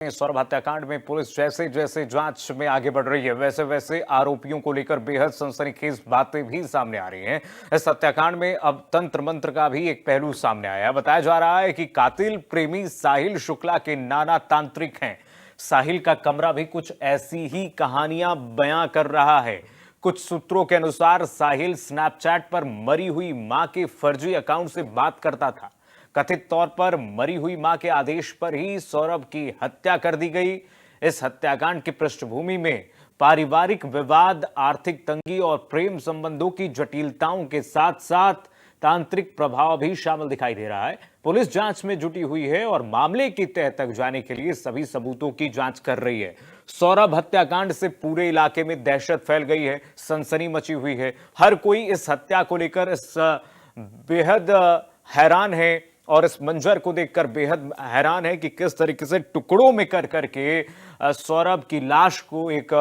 सौरभ हत्याकांड में पुलिस जैसे जैसे जांच में आगे बढ़ रही है, वैसे वैसे आरोपियों को लेकर बेहद सनसनीखेज बातें भी सामने आ रही हैं। इस हत्याकांड में अब तंत्र मंत्र का भी एक पहलू सामने आया है। बताया जा रहा है कि कातिल प्रेमी साहिल शुक्ला के नाना तांत्रिक हैं। साहिल का कमरा भी कुछ ऐसी ही कहानियां बयां कर रहा है। कुछ सूत्रों के अनुसार साहिल स्नैपचैट पर मरी हुई मां के फर्जी अकाउंट से बात करता था। कथित तौर पर मरी हुई मां के आदेश पर ही सौरभ की हत्या कर दी गई। इस हत्याकांड की पृष्ठभूमि में पारिवारिक विवाद, आर्थिक तंगी और प्रेम संबंधों की जटिलताओं के साथ साथ तांत्रिक प्रभाव भी शामिल दिखाई दे रहा है। पुलिस जांच में जुटी हुई है और मामले की तह तक जाने के लिए सभी सबूतों की जांच कर रही है। सौरभ हत्याकांड से पूरे इलाके में दहशत फैल गई है, सनसनी मची हुई है। हर कोई इस हत्या को लेकर इस बेहद हैरान है और इस मंजर को देखकर बेहद हैरान है कि किस तरीके से टुकड़ों में कर करके सौरभ की लाश को एक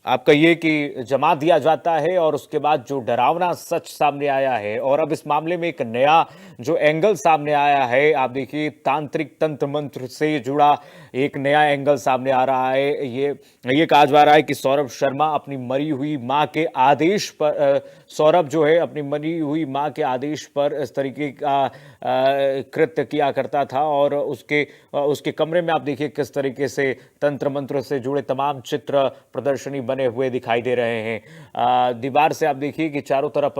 आप कहिए कि जमा दिया जाता है और उसके बाद जो डरावना सच सामने आया है और अब इस मामले में एक नया जो एंगल सामने आया है, आप देखिए तांत्रिक तंत्र मंत्र से जुड़ा एक नया एंगल सामने आ रहा है। ये कहा जा रहा है कि सौरभ शर्मा अपनी मरी हुई मां के आदेश पर सौरभ जो है अपनी मरी हुई मां के आदेश पर इस तरीके का कृत्य किया करता था और उसके कमरे में आप देखिए किस तरीके से तंत्र मंत्र से जुड़े तमाम चित्र प्रदर्शनी बने हुए दिखाई दे रहे हैं। दीवार से आप देखिए कि चारों तरफ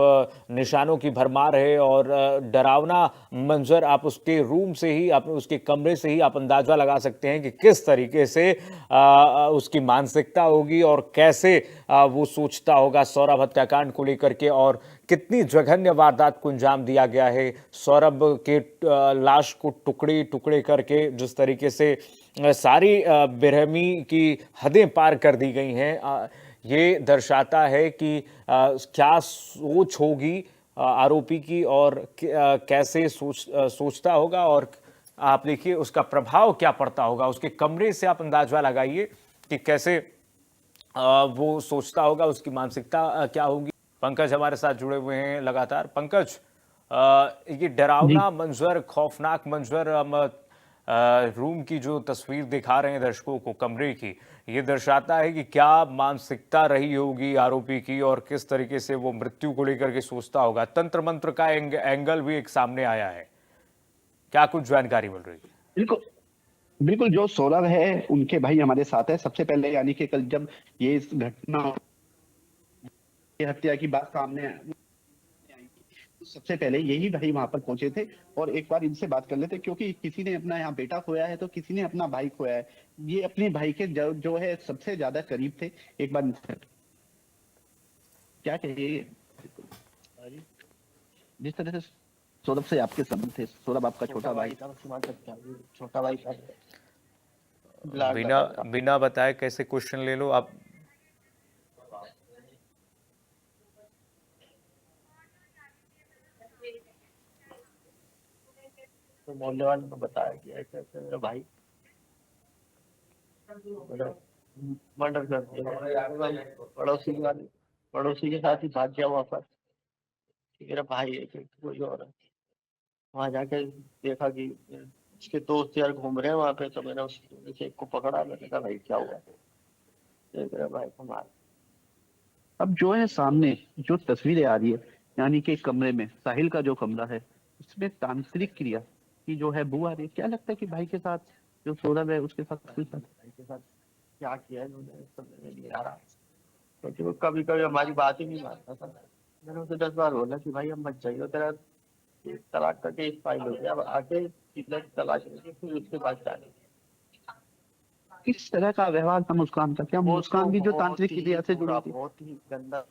निशानों की भरमार है और डरावना मंजर आप उसके रूम से ही, आप उसके कमरे से ही आप अंदाजा लगा सकते हैं कि किस तरीके से उसकी मानसिकता होगी और कैसे वो सोचता होगा सौरभ हत्याकांड को लेकर के और कितनी जघन्य वारदात को अंजाम दिया गया है। सौरभ के लाश को टुकड़े टुकड़े करके जिस तरीके से सारी बेरहमी की हदें पार कर दी गई हैं, ये दर्शाता है कि क्या सोच होगी आरोपी की और कैसे सोचता होगा और आप देखिए उसका प्रभाव क्या पड़ता होगा। उसके कमरे से आप अंदाजा लगाइए कि कैसे वो सोचता होगा, उसकी मानसिकता क्या होगी। पंकज हमारे साथ जुड़े हुए हैं लगातार। पंकज, ये जी। डरावना मंजर, खौफनाक मंजर, हम रूम की जो तस्वीर दिखा रहे हैं दर्शकों को कमरे की, ये दर्शाता है कि क्या मानसिकता रही होगी आरोपी की और किस तरीके से वो मृत्यु को लेकर के सोचता होगा। तंत्र मंत्र का एंगल भी एक सामने आया है, क्या कुछ जानकारी मिल रही है? बिल्कुल बिल्कुल, जो सौरभ है उनके भाई हमारे साथ है। सबसे पहले यानी कि कल जब ये इस घटना, ये हत्या की बात सामने आई, तो सबसे पहले यही भाई वहां पर पहुंचे थे और एक बार इनसे बात कर लेते, क्योंकि किसी ने अपना यहाँ बेटा खोया है तो किसी ने अपना भाई खोया है। ये अपने भाई के जो है सबसे ज्यादा करीब थे। एक बार इनसे क्या कहिए, जिस तरह से सौरभ से आपके संबंध थे, सौरभ आपका छोटा भाई था, छोटा भाई था, बिना बिना बताए कैसे क्वेश्चन ले लो आप। तो मोहल्ले वाले को बताया कि ऐसे ऐसे मेरा भाई मर्डर कर दिया। पड़ोसी के साथ ही भाग गया वहां पर कि मेरा भाई है कि कोई और है। वहां जाके देखा कि उसके दोस्त यार घूम रहे हैं वहां पे, तो मैंने उससे एक को पकड़ा। मैंने कहा भाई क्या हुआ, तो मेरा भाई को मार। अब जो है सामने जो तस्वीरें आ रही है, यानी कि कमरे में साहिल का जो कमरा है उसमें तांत्रिक क्रिया की जो है बू आ रही है। क्या लगता है कि भाई के साथ जो सौरभ है उसके साथ कोई भाई के साथ क्या किया इन्होंने समझ में नहीं आ रहा, क्योंकि वो कभी कभी हमारी बात ही नहीं मानता था। मैंने उसे 10 बार बोला कि भाई हम मत जाइए, तेरा तलाक का केस फाइल हो गया, अब आके सीधा तलाक लेके फिर उसके बाद जाने। किस तरह का व्यवहार था मुस्कान का? क्या वो मुस्कान तो भी जो बहुत तांत्रिक ही क्रिया से जुड़ी बुरा, थी? बहुत ही गंदा।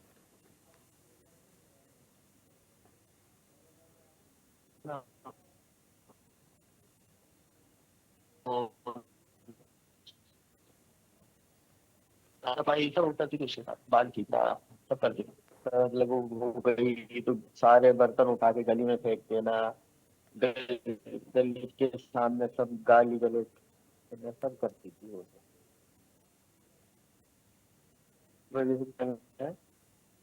भाई सब उठा थी उसके साथ, बाल खींचा सब कर दिया। मतलब वो हो गई तो सारे बर्तन उठा के गली में फेंक देना, गली के सामने सब गाली गलौज करना, सब करती थी वो।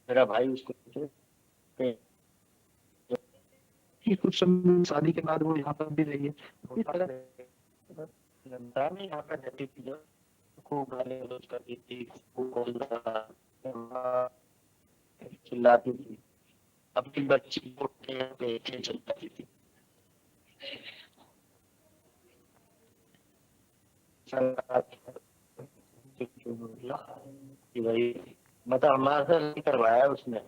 मेरा भाई उसको कि कुछ समय शादी के बाद वो यहाँ पर भी रही है। इस तरह बताया नहीं, यहाँ पे रहती थी जो खूब गाली गलौज करती थी, खूब बोलना, चिल्लाती थी, अपनी बच्ची को पे चिल्लाती थी। कि भाई मतलब हमारे से नहीं करवाया उसने,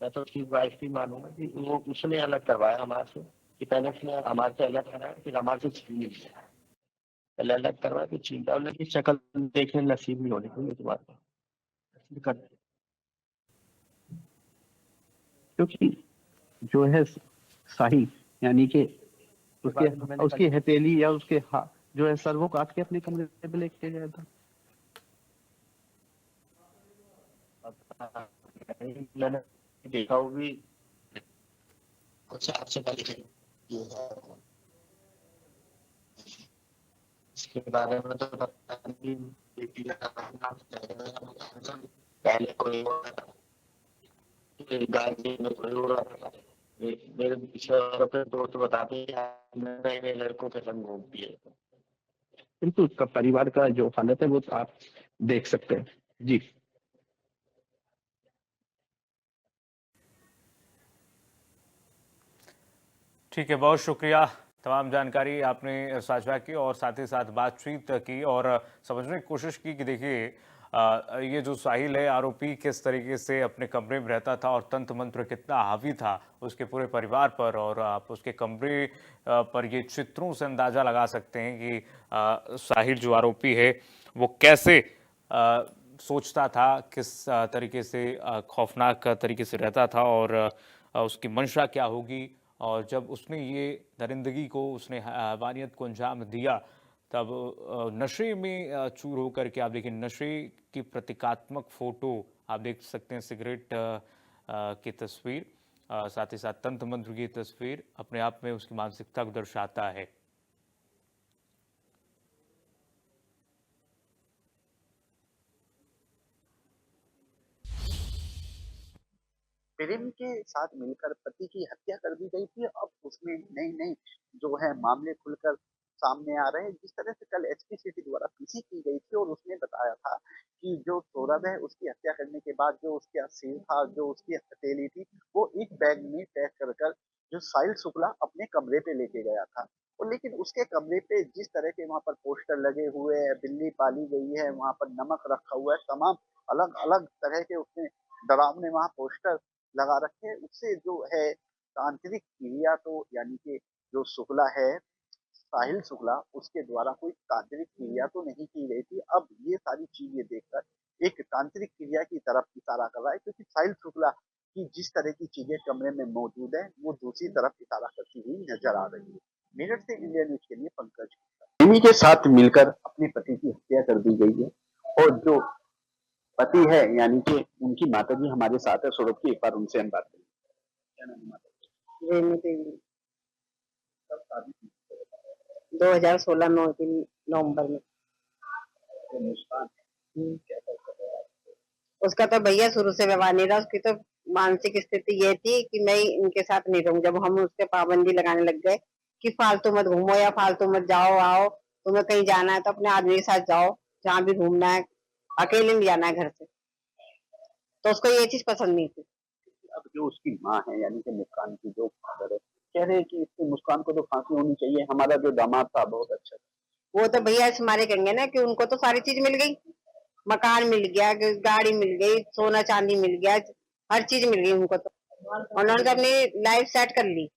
मैं तो उसकी वाइफ भी मानूंगा कि वो उसने अलग करवाया हमारे से, कि पहले उसने हमारे से अलग कराया, फिर हमारे से छीन लिया, पहले अलग करवाया फिर छीन लिया, लेकिन शक्ल देखने नसीब नहीं होनी चाहिए तुम्हारे को। क्योंकि जो है साहिल, यानी कि उसके उसकी हथेली या उसके जो है सर वो काट के अपने कमरे पे लेके गया था। मैंने देखा वो भी कुछ आपसे पहले इसके बारे में तो पता नहीं, पहले कोई गाड़ी में कोई हो रहा था, मेरे पीछे और अपने दोस्त बताते हैं नए नए लड़कों के संग घूमती है। बिल्कुल, उसका परिवार का जो हालत है वो तो आप देख सकते हैं जी। ठीक है, बहुत शुक्रिया। तमाम जानकारी आपने साझा की और साथ ही साथ बातचीत की और समझने की कोशिश की कि देखिए ये जो साहिल है आरोपी किस तरीके से अपने कमरे में रहता था और तंत्र मंत्र कितना हावी था उसके पूरे परिवार पर, और आप उसके कमरे पर ये चित्रों से अंदाजा लगा सकते हैं कि साहिल जो आरोपी है वो कैसे सोचता था, किस तरीके से खौफनाक तरीके से रहता था और उसकी मंशा क्या होगी। और जब उसने ये दरिंदगी को, उसने हैवानियत को अंजाम दिया, तब नशे में चूर होकर के आप देखिए नशे की प्रतीकात्मक फोटो आप देख सकते हैं, सिगरेट की तस्वीर, साथ ही साथ तंत्र मंत्र की तस्वीर अपने आप में उसकी मानसिकता को दर्शाता है। प्रेम के साथ मिलकर पति की हत्या कर दी गई थी। अब उसमें नई नई जो है मामले खुलकर सामने आ रहे हैं। जिस तरह से कल एचपी सिटी द्वारा पीसी की गई थी और उसने बताया था कि जो सौरभ है उसकी हत्या करने के बाद जो उसका सिर था, जो उसकी हथेली थी, वो एक बैग में पैक कर कर जो साहिल शुक्ला अपने कमरे पे लेके गया था। और लेकिन उसके कमरे पे जिस तरह के वहां पर पोस्टर लगे हुए हैं, बिल्ली पाली गई है, वहां पर नमक रखा हुआ है, तमाम अलग अलग तरह के उसने डरावने वहां पोस्टर लगा रखे हैं। उससे जो है तांत्रिक क्रिया तो यानी कि जो शुक्ला है, साहिल शुक्ला, उसके द्वारा कोई तांत्रिक क्रिया तो नहीं की गई थी। अब ये सारी चीजें देखकर एक तांत्रिक क्रिया की तरफ इशारा कर रहा है, क्योंकि साहिल शुक्ला की जिस तरह की चीजें कमरे में मौजूद है वो दूसरी तरफ इशारा करती हुई नजर आ रही है। मेरठ से इंडिया न्यूज के लिए पंकज। प्रेमी के साथ मिलकर अपने पति की हत्या कर दी गई है और जो पति है यानी कि उनकी माताजी हमारे साथ है सौरभ की, एक बार उनसे हम बात करेंगे। क्या नाम है माताजी? रेणु देवी। कब शादी की? 2016 नवंबर में। तो मुस्कान क्या करता है? उसका तो भैया शुरू से व्यवहार नहीं रहा। उसकी तो मानसिक स्थिति ये थी कि मैं इनके साथ नहीं रहूं। जब हम उसके पाबंदी लगाने लग गए कि फालतू मत घूमो या फालतू मत जाओ आओ, तुम्हें कहीं जाना है तो अपने आदमी के साथ जाओ, जहाँ भी घूमना है, अकेले नहीं जाना है घर से। तो उसको ये चीज पसंद नहीं थी। अब जो उसकी माँ है यानी कि मुस्कान की जो फादर है, कह रहे हैं कि इसकी मुस्कान को तो फांसी होनी चाहिए, हमारा जो दामाद था बहुत अच्छा था। वो तो भैया इस मारे कहेंगे ना कि उनको तो सारी चीज मिल गई, मकान मिल गया, गाड़ी मिल गई, सोना चांदी मिल गया, हर चीज मिल गई उनको। तो उन्होंने तो अपनी लाइफ सेट कर ली।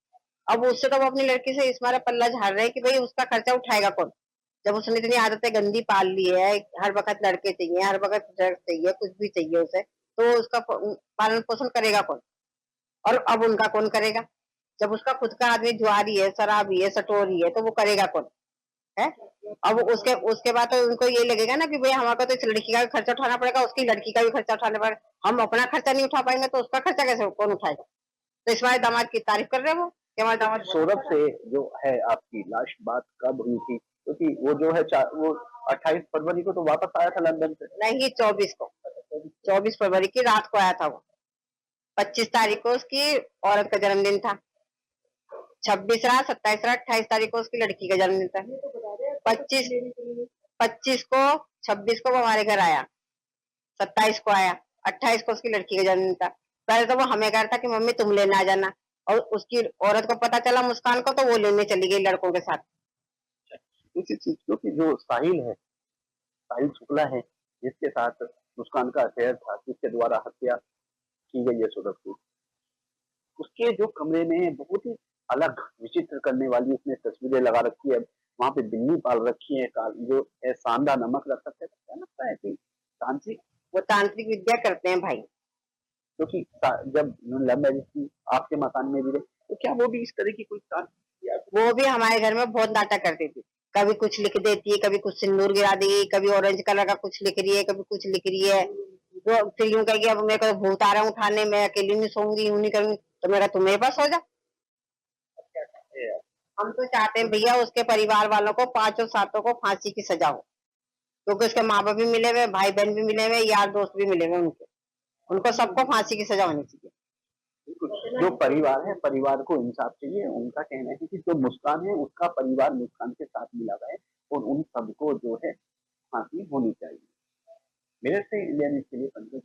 अब उससे तो वो अपनी लड़की से इस मारा पल्ला झाड़ रहे कि भाई उसका खर्चा उठाएगा कौन, जब उसने इतनी आदतें गंदी पाल ली है। हर वक्त लड़के चाहिए, हर वक्त ड्रग्स चाहिए, कुछ भी चाहिए उसे, तो उसका पालन पोषण करेगा कौन? और अब उनका कौन करेगा? जब उसका खुद का आदमी जुआरी है, शराबी है, सटोरी है, तो वो करेगा कौन है? अब उसके उसके बाद तो उनको ये लगेगा ना कि भाई हमारे को तो इस लड़की का भी खर्चा उठाना पड़ेगा, उसकी लड़की का भी खर्चा उठाना पड़ेगा। हम अपना खर्चा नहीं उठा पाएंगे तो उसका खर्चा कैसे कौन उठाएगा? तो इस हमारे दामाद की तारीफ कर रहे हैं वो कि हमारे दामाद। सौरभ से जो है आपकी लास्ट बात कब हुई थी? क्योंकि वो जो है वो 28 फरवरी को तो वापस आया था लंदन से। नहीं, 24 को, 24 फरवरी की रात को आया था वो। 25 तारीख को उसकी औरत का जन्मदिन था, 26 रात, 27 रात, 28 तारीख को उसकी लड़की का जन्मदिन था। 25 25 को 26 को वो हमारे घर आया, 27 को आया, 28 को उसकी लड़की का जन्मदिन था। पहले तो वो हमें कह रहा था कि मम्मी तुम लेने आ जाना, और उसकी औरत को पता चला मुस्कान को, तो वो लेने चली गई लड़कों के साथ। इसी चीज को कि जो साहिल शुक्ला है, जिसके साथ मुस्कान का अफेयर था, जिसके द्वारा हत्या की गई है सूरत की, उसके जो कमरे में बहुत ही अलग विचित्र करने वाली उसने तस्वीरें लगा रखी है। वहां पे बिल्ली पाल रखी है, जो है सांदा नमक रख सकते हैं। क्या लगता है कि तांत्रिक, वो तांत्रिक विद्या करते हैं भाई। क्योंकि जब लव मैरिज की आपके मकान में भी रहे, तो क्या वो भी इस तरह की कोई वो भी हमारे घर में बहुत नाटक करती थी। कभी कुछ लिख देती है, कभी कुछ सिंदूर गिरा देगी, कभी ऑरेंज कलर का कुछ लिख रही है, कभी कुछ लिख रही है। तो फिर यूं कहेगी अब मेरे को भूत आ रहा है उठाने, मैं अकेली नहीं सोऊंगी, यूं नहीं करूंगी। तो मेरा तुम मेरे पास हो जा। हम तो चाहते हैं भैया उसके परिवार वालों को, पांचों सातों को फांसी की सजा हो, क्योंकि उसके माँ बाप भी मिले हुए, भाई बहन भी मिले हुए, यार दोस्त भी मिले हुए उनके, उनको सबको फांसी की सजा होनी चाहिए। जो परिवार है, परिवार को इंसाफ चाहिए। उनका कहना है कि जो मुस्कान है, उसका परिवार मुस्कान के साथ मिला हुआ है और उन सबको जो है फांसी होनी चाहिए। मेरे से इंडिया न्यूज के लिए पंकज